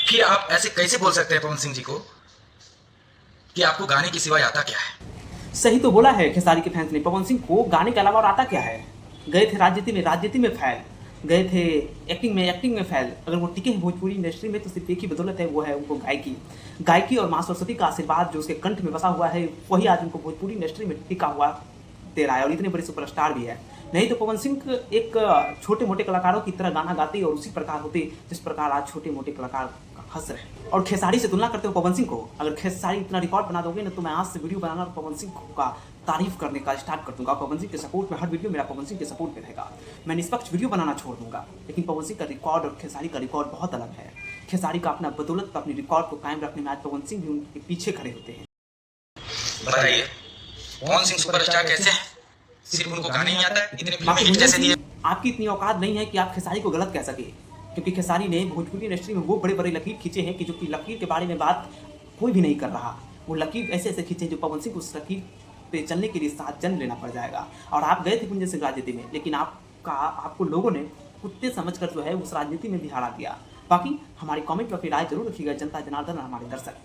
फिर आप ऐसे कैसे बोल सकते हैं पवन सिंह जी को कि आपको गाने के सिवाय आता क्या है? सही तो बोला है खेसारी के फैंस ने, पवन सिंह को गाने के अलावा और आता क्या है। गए थे राजनीति में फैल, गए थे एक्टिंग में फैल। अगर वो टिके हैं भोजपुरी इंडस्ट्री में तो सिर्फ एक ही बदौलत है, वो है उनको गायकी और माँ सरस्वती का आशीर्वाद जो उसके कंठ में बसा हुआ है, वही आज उनको भोजपुरी इंडस्ट्री में टिका हुआ दे रहा है और इतने बड़े सुपरस्टार भी है। नहीं तो पवन सिंह एक छोटे मोटे कलाकारों की तरह गाना गाते और उसी प्रकार होते जिस प्रकार आज छोटे मोटे कलाकार हंस रहे हैं। और खेसारी से तुलना करते हो पवन सिंह को, अगर खेसारी इतना रिकॉर्ड बना दोगे ना तो मैं आज से वीडियो बनाना और पवन सिंह का तारीफ करने का स्टार्ट कर दूंगा। पवन सिंह के सपोर्ट में हर वीडियो मेरा पवन सिंह के सपोर्ट में रहेगा। मैं निष्पक्ष वीडियो बनाना छोड़ दूंगा, लेकिन पवन सिंह का रिकॉर्ड और खेसारी का रिकॉर्ड बहुत अलग है। खेसारी का अपना बदौलत अपनी रिकॉर्ड को कायम रखने में आज पवन सिंह भी उनके पीछे खड़े होते हैं। बताइए, पवन सिंह सुपरस्टार कैसे हैं? सिर्फ उनको गाने ही आता है, इतने फिल्में हिट जैसे दिए। आपकी इतनी औकात नहीं है कि आप खेसारी को गलत कह सके, क्योंकि खेसारी ने भोजपुरी इंडस्ट्री में वो बड़े बड़े लकीर खींचे हैं कि जो कि लकीर के बारे में बात कोई भी नहीं कर रहा। वो लकीर ऐसे ऐसे खींचे जो पवन सिंह को उस लकीर पे चलने के लिए 7 जन्म लेना पड़ जाएगा। और आप गए थे कुंजन सिंह राजनीति में, लेकिन आपको लोगों ने कुत्ते समझकर जो है उस राजनीति में भी हरा दिया। बाकी हमारी कमेंट में अपनी राय जरूर रखिएगा जनता जनार्दन और हमारे दर्शक।